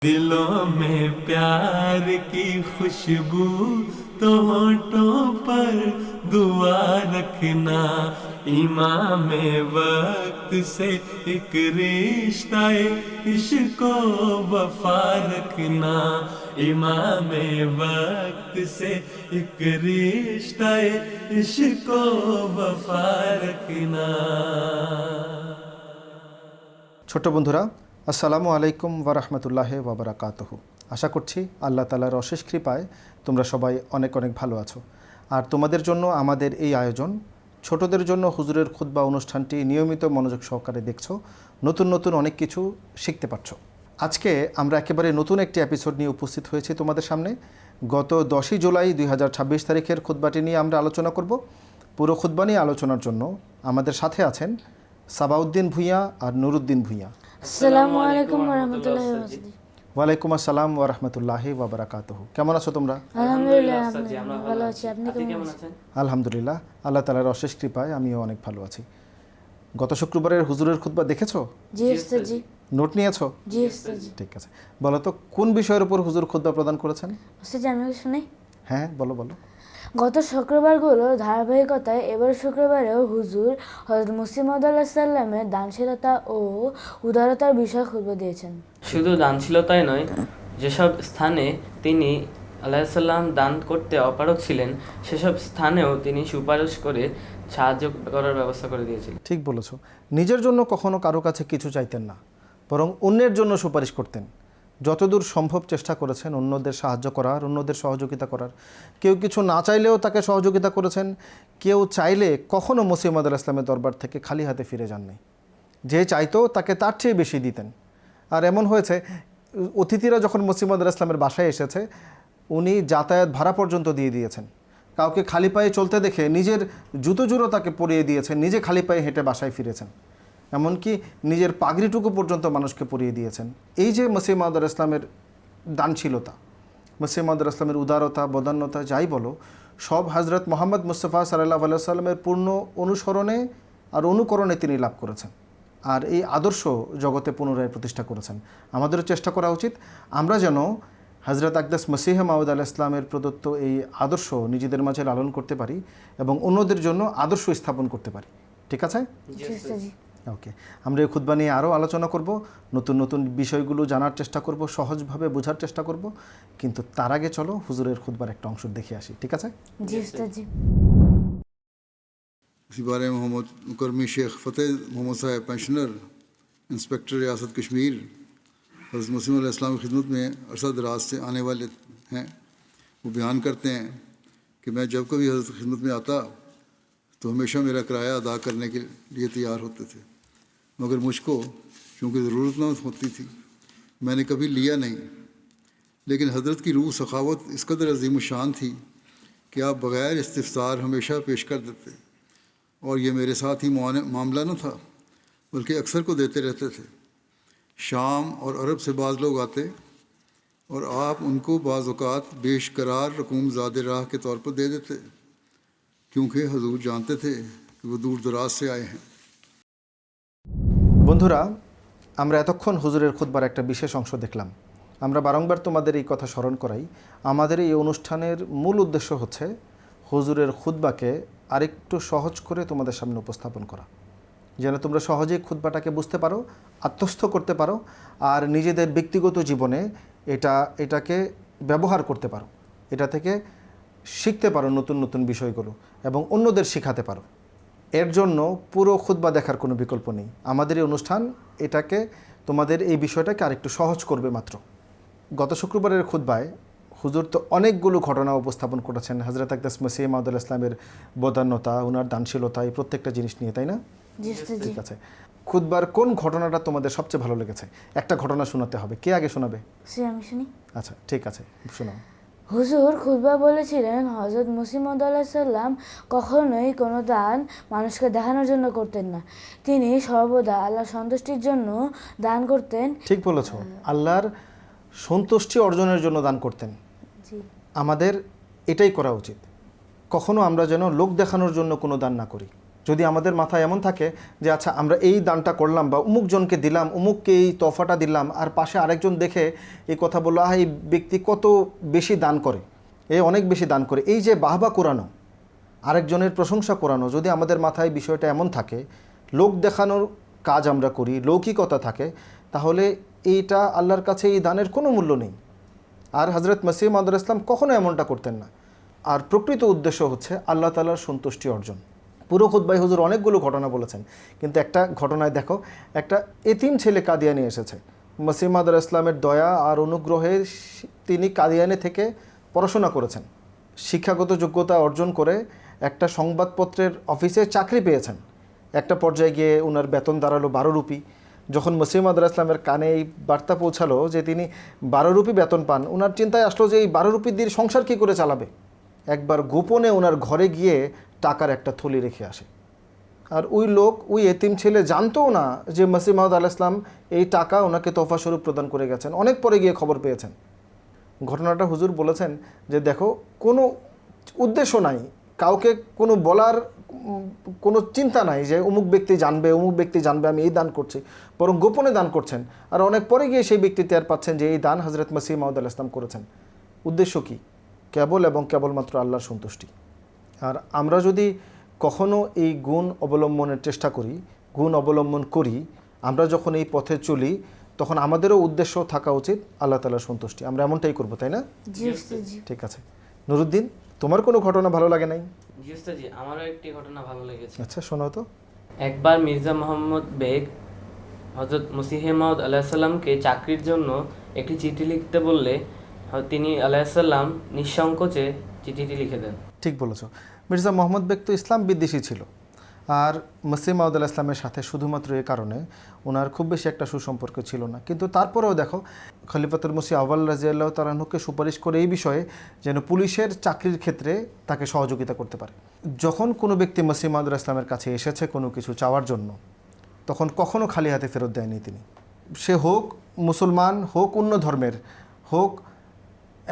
दिलों में प्यार की खुशबू तो होठों पर दुआ रखना, इमाम वक्त से एक रिश्ता इश्को वफा रखना, इमाम वक्त से एक रिश्ता इश्को वफा रखना। ছোট বন্ধুরা, আসসালামু আলাইকুম ওয়া রাহমাতুল্লাহি ওয়া বারাকাতুহু। আশা করছি আল্লাহ তাআলার অশেষ কৃপায় তোমরা সবাই অনেক অনেক ভালো আছো। আর তোমাদের জন্য আমাদের এই আয়োজন, ছোটদের জন্য হুজুরের খুতবা অনুষ্ঠানটি নিয়মিত মনোযোগ সহকারে দেখছো, নতুন নতুন অনেক কিছু শিখতে পারছো। আজকে আমরা একেবারে নতুন একটি এপিসোড নিয়ে উপস্থিত হয়েছি তোমাদের সামনে। গত 10ই জুলাই 2026 তারিখের খুতবাটি নিয়ে আমরা আলোচনা করব। পুরো খুতবা নিয়ে আলোচনার জন্য আমাদের সাথে আছেন সাবাউদ্দিন ভূঁইয়া আর নুরুদ্দিন ভূঁইয়া। আসসালামু আলাইকুম ওয়া রাহমাতুল্লাহি ওয়া বারাকাতুহু। ওয়ালাইকুম আসসালাম ওয়া রাহমাতুল্লাহি ওয়া বারাকাতুহু। কেমন আছো তোমরা? আলহামদুলিল্লাহ, আমরা ভালো আছি। আপনি কেমন আছেন? আলহামদুলিল্লাহ, আল্লাহ তাআলার অশেষ কৃপায় আমিও অনেক ভালো আছি। গত শুক্রবারের হুজুরের খুতবা দেখেছো? জি ওস্তাদ জি। নোট নিয়েছো? জি ওস্তাদ জি। ঠিক আছে, বলো তো কোন বিষয়ের উপর হুজুর খুতবা প্রদান করেছেন? ওস্তাদ জি, আমি শুনি। হ্যাঁ বলো বলো। গত শুক্রবারগুলো ধারাবাহিকতায় এবার শুক্রবারেও হুজুর হযরত মুসলিম মাউদ আলাইহিস সালামের দানশীলতা ও উদারতার বিষয়ে খুতবা দিয়েছেন। শুধু দানশীলতাই নয়, যেসব স্থানে তিনি আলাইহিসসালাম দান করতে অপারগ ছিলেন সেসব স্থানেও তিনি সুপারিশ করে সাহায্য করার ব্যবস্থা করে দিয়েছিলেন। ঠিক বলেছো, নিজের জন্য কখনো কারো কাছে কিছু চাইতেন না, বরং অন্যের জন্য সুপারিশ করতেন। যতদূর সম্ভব চেষ্টা করেছেন অন্যদের সাহায্য করার, অন্যদের সহযোগিতা করার। কেউ কিছু না চাইলেও তাকে সহযোগিতা করেছেন, কেউ চাইলে কখনও মসিহ মাউদ আলাইহিস সালামের দরবার থেকে খালি হাতে ফিরে যাননি। যে চাইতো তাকে তার চেয়ে বেশি দিতেন। আর এমন হয়েছে, অতিথিরা যখন মসিহ মাউদ আলাইহিস সালামের বাসায় এসেছে, উনি যাতায়াত ভাড়া পর্যন্ত দিয়ে দিয়েছেন। কাউকে খালি পায়ে চলতে দেখে নিজের জুতো জুড়ো তাকে পরিয়ে দিয়েছেন, নিজে খালি পায়ে হেঁটে বাসায় ফিরেছেন। এমনকি নিজের পাগড়িটুকু পর্যন্ত মানুষকে পরিয়ে দিয়েছেন। এই যে মসিহ মাউদ আলাইহিস সালামের দানশীলতা, মসিহ মাউদ আলাইহিস সালামের উদারতা, বদান্যতা যাই বলো, সব হযরত মুহাম্মদ মুস্তাফা সাল্লাল্লাহু আলাইহি ওয়াসাল্লামের পূর্ণ অনুসরণে আর অনুকরণে তিনি লাভ করেছেন। আর এই আদর্শ জগতে পুনরায় প্রতিষ্ঠা করেছেন। আমাদেরও চেষ্টা করা উচিত আমরা যেন হযরত আকদাস মসিহ মাউদ আলাইহিস সালামের প্রদত্ত এই আদর্শ নিজেদের মাঝে লালন করতে পারি এবং অন্যদের জন্য আদর্শ স্থাপন করতে পারি। ঠিক আছে? জি ওস্তাদ জি। ওকে, আমরা এই খুতবা নিয়ে আরও আলোচনা করব, নতুন নতুন বিষয়গুলো জানার চেষ্টা করব, সহজভাবে বোঝার চেষ্টা করব। কিন্তু তার আগে চলো হুজুরের খুতবার একটা অংশ দেখে আসি। ঠিক আছে? জি ওস্তাদ জি। इसी बारे में मोहम्मद मुकरमी शेख फ़तेह मोहम्मद साहब पेंशनर इंस्पेक्टर रियासत कश्मीर हज़रत मुस्लिम अलैहिस्सलाम की खिदमत में अरसा दराज से आने वाले हैं। वो बयान करते हैं कि मैं जब कभी हज़रत की खिदमत में आता तो हमेशा मेरा किराया अदा करने के लिए तैयार होते थे, मगर मुझको चूँकि ज़रूरत न होती थी मैंने कभी लिया नहीं। लेकिन हज़रत की रूह सखावत इस कदर अजीम शान थी कि आप बग़ैर इस्तिफ़सार हमेशा पेश कर देते, और ये मेरे साथ ही मामला न था बल्कि अक्सर को देते रहते थे। शाम और अरब से बाज़ लोग आते और आप उनको बाज़ औक़ात बेशकरार रकूम ज़ादे राह के तौर पर दे देते, क्योंकि हुजूर जानते थे कि वो दूर दराज से आए हैं। বন্ধুরা, আমরা এতক্ষণ হুজুরের খুতবার একটা বিশেষ অংশ দেখলাম। আমরা বারংবার তোমাদের এই কথা স্মরণ করাই, আমাদের এই অনুষ্ঠানের মূল উদ্দেশ্য হচ্ছে হুজুরের খুতবাকে আরেকটু সহজ করে তোমাদের সামনে উপস্থাপন করা, যেন তোমরা সহজেই খুতবাটাকে বুঝতে পারো, আত্মস্থ করতে পারো আর নিজেদের ব্যক্তিগত জীবনে এটাকে ব্যবহার করতে পারো, এটা থেকে শিখতে পারো নতুন নতুন বিষয়গুলো এবং অন্যদের শেখাতে পারো। এর জন্য পুরো খুতবা দেখার কোনো বিকল্প নেই। আমাদের এই অনুষ্ঠান এটাকে, তোমাদের এই বিষয়টাকে আরেকটু সহজ করবে মাত্র। গত শুক্রবারের খুতবায় হুজুর তো অনেকগুলো ঘটনা উপস্থাপন করেছেন হযরত আকদাস মসিহ মাউদ আলাইহিস সালামের বদান্যতা, ওনার দানশীলতা, এই প্রত্যেকটা জিনিস নিয়ে, তাই না? জি ওস্তাদ জি। ঠিক আছে, খুতবার কোন ঘটনাটা তোমাদের সবচেয়ে ভালো লেগেছে? একটা ঘটনা শোনাতে হবে, কে আগে শোনাবে? সে আমি শুনি। আচ্ছা ঠিক আছে, শোনাও। হুজুর খুতবা বলেছিলেন হযরত মুসলিম মাউদ আলাইহিস সালাম কখনোই কোনো দান মানুষকে দেখানোর জন্য করতেন না। তিনি সর্বদা আল্লাহর সন্তুষ্টির জন্য দান করতেন। ঠিক বলেছ, আল্লাহর সন্তুষ্টি অর্জনের জন্য দান করতেন। জি আমাদের এটাই করা উচিত। কখনো আমরা যেন লোক দেখানোর জন্য কোনো দান না করি, যদি আমাদের মাথায় এমন থাকে যে আচ্ছা আমরা এই দানটা করলাম বা অমুকজনকে দিলাম, অমুককে এই তোফাটা দিলাম, আর পাশে আরেকজন দেখে এই কথা বললো, এই ব্যক্তি কত বেশি দান করে, এ অনেক বেশি দান করে, এই যে বাহবা কোরানো, আরেকজনের প্রশংসা করানো, যদি আমাদের মাথায় বিষয়টা এমন থাকে, লোক দেখানোর কাজ আমরা করি, লৌকিকতা থাকে, তাহলে এইটা আল্লাহর কাছে এই দানের কোনো মূল্য নেই। আর হজরত মসিহ মাউদ ইসলাম কখনো এমনটা করতেন না। আর প্রকৃত উদ্দেশ্য হচ্ছে আল্লাহ তাআলার সন্তুষ্টি অর্জন। পুরো খুতবায় হুজুর অনেকগুলো ঘটনা বলেছেন, কিন্তু একটা ঘটনায় দেখো, একটা এতিম ছেলে কাদিয়ানি এসেছে। মসিহ মাউদ ইসলামের দয়া আর অনুগ্রহে তিনি কাদিয়ানি থেকে পড়াশোনা করেছেন, শিক্ষাগত যোগ্যতা অর্জন করে একটা সংবাদপত্রের অফিসে চাকরি পেয়েছেন। একটা পর্যায়ে গিয়ে ওনার বেতন দাঁড়ালো 12 রুপি। যখন মসিহ মাউদ ইসলামের কানে এই বার্তা পৌঁছালো যে তিনি 12 রুপি বেতন পান, ওনার চিন্তায় আসলো যে এই 12 রুপি দিয়ে সংসার কী করে চালাবে। একবার গোপনে ওনার ঘরে গিয়ে টাকার একটা থলি রেখে আসে। আর ওই লোক, ওই এতিম ছেলে জানতো না যে মসিহ মাউদ আলাইহিস সালাম এই টাকা ওনাকে তোহফা স্বরূপ প্রদান করে গেছেন। অনেক পরে গিয়ে খবর পেয়েছেন। ঘটনাটা হুজুর বলেছেন যে দেখো, কোনো উদ্দেশ্য নাই, কাউকে কোনো বলার কোনো চিন্তা নাই যে অমুক ব্যক্তি জানবে আমি এই দান করছি, বরং গোপনে দান করছেন। আর অনেক পরে গিয়ে সেই ব্যক্তি টের পাচ্ছেন যে এই দান হজরত মসিহ মাউদ আলাইহিস সালাম করেছেন। উদ্দেশ্য কি? কেবল এবং কেবলমাত্র আল্লাহর সন্তুষ্টি। আর আমরা যদি কখনো এই গুণ অবলম্বনের চেষ্টা করি, গুণ অবলম্বন করি, আমরা যখন এই পথে চলি, তখন আমাদেরও উদ্দেশ্য থাকা উচিত আল্লাহ তাআলার সন্তুষ্টি। আমরা এমনটাই করবো, তাই না? জি উস্তাদজি। ঠিক আছে। নুরুদ্দিন, তোমার কোনো ঘটনা ভালো লাগে নাই? জি উস্তাদজি, আমারও একটি ঘটনা ভালো লেগেছে। আচ্ছা, শোনাও তো। একবার মির্জা মোহাম্মদ বেগ হযরত মসিহ মাউদ আলাইহিস সালামকে চাকরির জন্য একটি চিঠি লিখতে বললে তিনি আলাইহিস সালাম নিঃসংকোচে চিঠিটি লিখে দেন। ঠিক বলেছ। মির্জা মোহাম্মদ বেগ তো ইসলাম বিদ্বেষী ছিল, আর মসিহ মাউদ আলাইহিস সালামের সাথে শুধুমাত্র এই কারণে ওনার খুব বেশি একটা সুসম্পর্ক ছিল না। কিন্তু তারপরেও দেখো, খলিফাতুল মসিহ আউয়াল রাদিয়াল্লাহু তাআলা আনহুকে সুপারিশ করে এই বিষয়ে যেন পুলিশের চাকরির ক্ষেত্রে তাকে সহযোগিতা করতে পারে। যখন কোনো ব্যক্তি মসিহ মাউদ আলাইহিস সালামের কাছে এসেছে কোনো কিছু চাওয়ার জন্য, তখন কখনো খালি হাতে ফেরত দেয়নি তিনি। সে হোক মুসলমান, হোক অন্য ধর্মের, হোক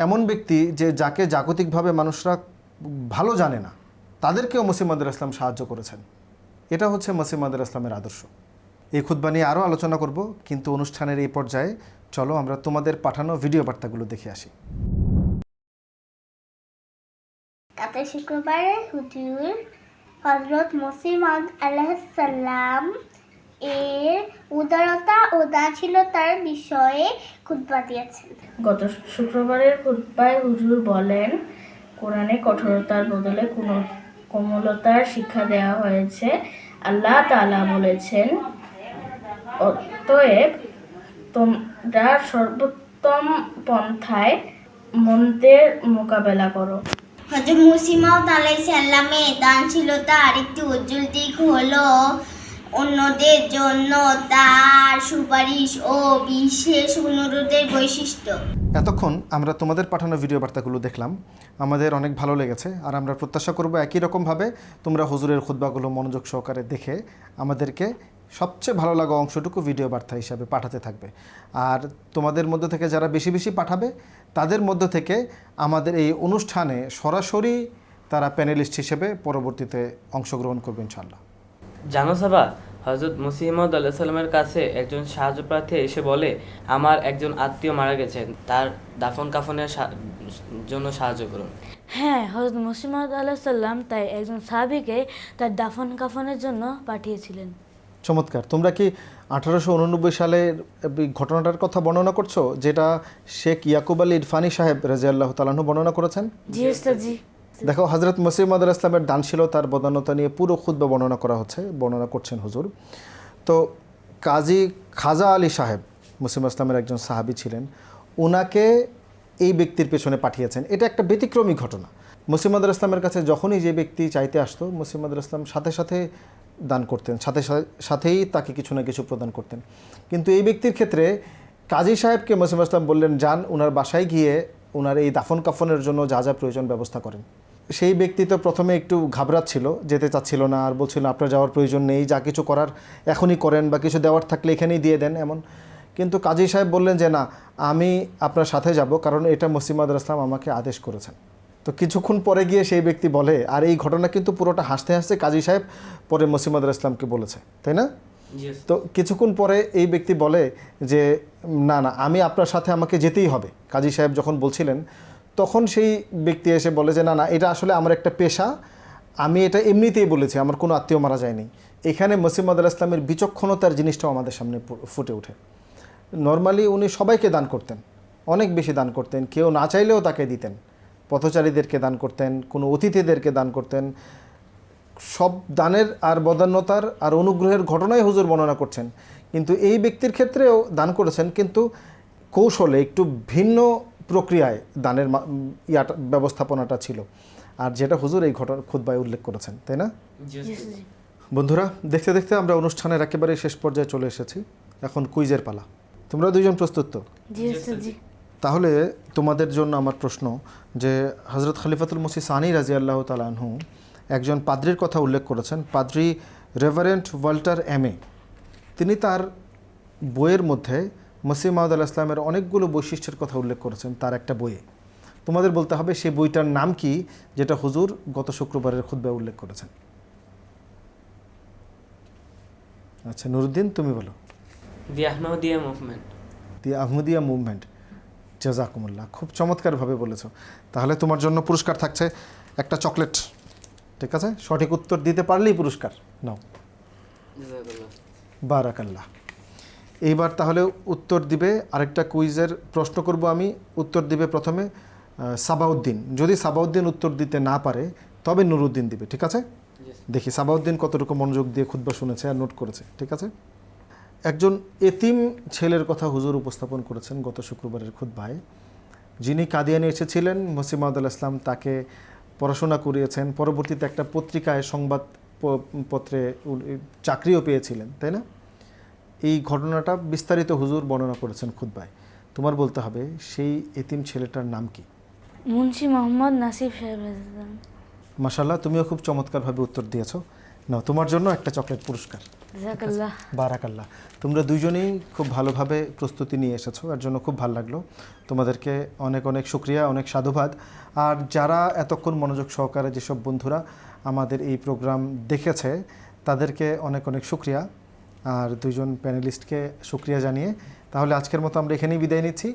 এমন ব্যক্তি যে যাকে জাগতিকভাবে মানুষরা ভালো জানে না, তাদেরকেও মসিহ মাউদ আলাইহিস সালাম সাহায্য করেছেন। এটা হচ্ছে মসিহ মাউদ আলাইহিস সালামের আদর্শ। এই খুতবা নিয়ে আরও আলোচনা করব, কিন্তু অনুষ্ঠানের এই পর্যায়ে চলো আমরা তোমাদের পাঠানো ভিডিও বার্তাগুলো দেখে আসি। গত শুক্রবারে হুজুর হযরত মসিহ মাউদ আলাইহিস সালাম এর উদারতা ও দানশীলতার বিষয়ে খুতবা দিয়েছেন। গত শুক্রবারের খুতবায় হুজুর বলেন, কোরআনে কঠোরতার বদলে কোমলতার শিক্ষা দেওয়া হয়েছে। আল্লাহ তাআলা বলেছেন, অতএব তোমরা সর্বোত্তম পন্থায় মন্দের মোকাবেলা করো। হযরত মসিহ মাউদ আলাইহিস সালামের দানশীলতা আরেকটি উজ্জ্বল দিক হলো অন্যদের জন্য তার সুপারিশ ও বিশেষ অনুরোধের বৈশিষ্ট্য। এতক্ষণ আমরা তোমাদের পাঠানো ভিডিও বার্তাগুলো দেখলাম, আমাদের অনেক ভালো লেগেছে। আর আমরা প্রত্যাশা করব একই রকমভাবে তোমরা হুজুরের খুতবাগুলো মনোযোগ সহকারে দেখে আমাদেরকে সবচেয়ে ভালো লাগা অংশটুকু ভিডিও বার্তা হিসাবে পাঠাতে থাকবে। আর তোমাদের মধ্য থেকে যারা বেশি বেশি পাঠাবে, তাদের মধ্য থেকে আমাদের এই অনুষ্ঠানে সরাসরি তারা প্যানেলিস্ট হিসেবে পরবর্তীতে অংশগ্রহণ করবে ইনশাআল্লাহ। জানো সাবা, হযরত মসিহ মাউদ আলাইহিস সালামের কাছে একজন সাহায্য প্রার্থী এসে বলে, আমার একজন আত্মীয় মারা গেছেন, তার দাফন কাফনের জন্য সাহায্য করুন। হ্যাঁ, হযরত মসিহ মাউদ আলাইহিস সালাম তাই একজন সাহাবীকে তার দাফন কাফনের জন্য পাঠিয়েছিলেন। চমৎকার। তোমরা কি 1889 সালের ঘটনাটার কথা বর্ণনা করছো, যেটা শেখ ইয়াকুব আলী ইরফানি সাহেব রাদিয়াল্লাহু তাআলা আনহু বর্ণনা করেছেন? জি উস্তাদজি। দেখো, হযরত মসিহ মাউদ আলাইহিস সালামের দানশীলতার বদান্যতা নিয়ে পুরো খুতবা বর্ণনা করছেন হুজুর। তো কাজী খাজা আলী সাহেব মসিহ মাউদ ইসলামের একজন সাহাবী ছিলেন, ওনাকে এই ব্যক্তির পেছনে পাঠিয়েছেন। এটা একটা ব্যতিক্রমী ঘটনা। মসিহ মাউদ আলাইহিস সালামের কাছে যখনই যে ব্যক্তি চাইতে আসতো, মসিহ মাউদ আলাইহিস সালাম সাথে সাথে দান করতেন, সাথেই তাকে কিছু না কিছু প্রদান করতেন। কিন্তু এই ব্যক্তির ক্ষেত্রে কাজী সাহেবকে মসিহ মাউদ ইসলাম বললেন, যান ওনার বাসায় গিয়ে ওনার এই দাফন কাফনের জন্য যা যা প্রয়োজন ব্যবস্থা করেন। সেই ব্যক্তি তো প্রথমে একটু ঘাবড়াচ্ছিল, যেতে চাচ্ছিল না, আর বলছিল আপনার যাওয়ার প্রয়োজন নেই, যা কিছু করার এখনই করেন, বা কিছু দেওয়ার থাকলে এখানেই দিয়ে দেন এমন। কিন্তু কাজী সাহেব বললেন যে না, আমি আপনার সাথে যাব, কারণ এটা মসিহ মাউদ আলাইহিস সালাম আমাকে আদেশ করেছেন। তো কিছুক্ষণ পরে গিয়ে সেই ব্যক্তি বলে, আর এই ঘটনা কিন্তু পুরোটা হাসতে হাসতে কাজী সাহেব পরে মসিহ মাউদ ইসলামকে বলেছে, তাই না? জি ওস্তাদ। তো কিছুক্ষণ পরে এই ব্যক্তি বলে যে না না, আমি আপনার সাথে, আমাকে যেতেই হবে। কাজী সাহেব যখন বলছিলেন তখন সেই ব্যক্তি এসে বলে যে না না, এটা আসলে আমার একটা পেশা, আমি এটা এমনিতেই বলেছি, আমার কোনো আত্মীয় মারা যায়নি। এখানে মসিহ মাউদ ইসলামের বিচক্ষণতার জিনিসটাও আমাদের সামনে ফুটে ওঠে। নর্মালি উনি সবাইকে দান করতেন, অনেক বেশি দান করতেন, কেউ না চাইলেও তাকে দিতেন। পথচারীদেরকে দান করতেন, কোনো অতিথিদেরকে দান করতেন। সব দানের আর বদান্যতার আর অনুগ্রহের ঘটনাই হুজুর বর্ণনা করছেন, কিন্তু এই ব্যক্তির ক্ষেত্রেও দান করেছেন, কিন্তু কৌশলে একটু ভিন্ন প্রক্রিয়ায় দানের ব্যবস্থাপনাটা ছিল, আর যেটা হুজুর এই খুতবায় উল্লেখ করেছেন, তাই না? জি ওস্তাদ। বন্ধুরা, দেখতে দেখতে আমরা অনুষ্ঠানের একেবারে শেষ পর্যায়ে চলে এসেছি। এখন কুইজের পালা। তোমরা দুইজন প্রস্তুত তো? জি ওস্তাদ জি। তাহলে তোমাদের জন্য আমার প্রশ্ন যে হযরত খলিফাতুল মসিহ সানি রাদিয়াল্লাহু তাআলা আনহু একজন পাদ্রির কথা উল্লেখ করেছেন, পাদ্রি রেভারেন্ট ওয়াল্টার এমএ। তিনি তার বইয়ের মধ্যে মসিহ মাউদ আলাইহিস সালামের অনেকগুলো বৈশিষ্ট্যের কথা উল্লেখ করেছেন তার একটা বইয়ে। তোমাদের বলতে হবে সেই বইটার নাম কি, যেটা হুজুর গত শুক্রবারের খুতবায় উল্লেখ করেছেন। আচ্ছা নুরুদ্দিন, তুমি বলো। দি আহমদিয়া মুভমেন্ট। দি আহমদিয়া মুভমেন্ট। জাযাকুমুল্লাহ, খুব চমৎকারভাবে বলেছো। তাহলে তোমার জন্য পুরস্কার থাকছে একটা চকলেট, ঠিক আছে? সঠিক উত্তর দিতে পারলেই পুরস্কার নাও। জাযাকাল্লাহ। বারাকাল্লাহ। এইবার তাহলে উত্তর দিবে, আরেকটা কুইজের প্রশ্ন করব আমি। উত্তর দিবে প্রথমে সাবাউদ্দিন। যদি সাবাউদ্দিন উত্তর দিতে না পারে তবে নুরুদ্দিন দিবে, ঠিক আছে? দেখি সাবাউদ্দিন কতটুকু মনোযোগ দিয়ে খুতবা শুনেছে আর নোট করেছে, ঠিক আছে? একজন এতিম ছেলের কথা হুজুর উপস্থাপন করেছেন গত শুক্রবারের খুতবায়, যিনি কাদিয়ানে এসেছিলেন। মসিহ মাউদ আলাইহিস সালাম তাকে পড়াশোনা করিয়েছেন, পরবর্তীতে একটা পত্রিকায় সংবাদপত্রে চাকরিও পেয়েছিলেন, তাই না? এই ঘটনাটা বিস্তারিত হুজুর বর্ণনা করেছেন খুতবায়। তোমার বলতে হবে সেই এতিম ছেলেটার নাম কি। মুন্সি মোহাম্মদ নাসিব সাহেব। মাশাআল্লাহ, তুমিও খুব চমৎকারভাবে উত্তর দিয়েছো। নাও তোমার জন্য একটা চকলেট পুরস্কার। জাযাকাল্লাহ। বারাকাল্লাহ। তোমরা দুইজনেই খুব ভালোভাবে প্রস্তুতি নিয়ে এসেছো, এর জন্য খুব ভালো লাগলো। তোমাদেরকে অনেক অনেক শুকরিয়া, অনেক সাধুবাদ। আর যারা এতক্ষণ মনোযোগ সহকারে যেসব বন্ধুরা আমাদের এই প্রোগ্রাম দেখেছে তাদেরকে অনেক অনেক শুকরিয়া, আর দুইজন প্যানেলিস্টকে শুকরিয়া জানিয়ে তাহলে আজকের মতো আমরা এখানেই বিদায় নিচ্ছি।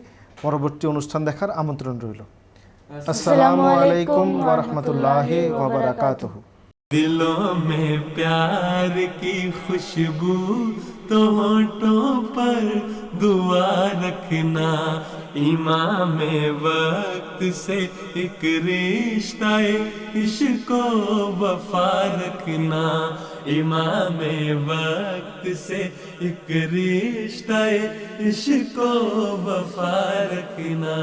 পরবর্তী অনুষ্ঠান দেখার আমন্ত্রণ রইল। আসসালামু আলাইকুম ওয়া রাহমাতুল্লাহি ওয়া বারাকাতুহু। दिलों में प्यार की खुशबू तो होठों पर दुआ रखना, इमाम वक्त से एक रिश्ता इश्क वफा रखना, इमाम वक्त से एक रिश्ता इश्क वफा रखना।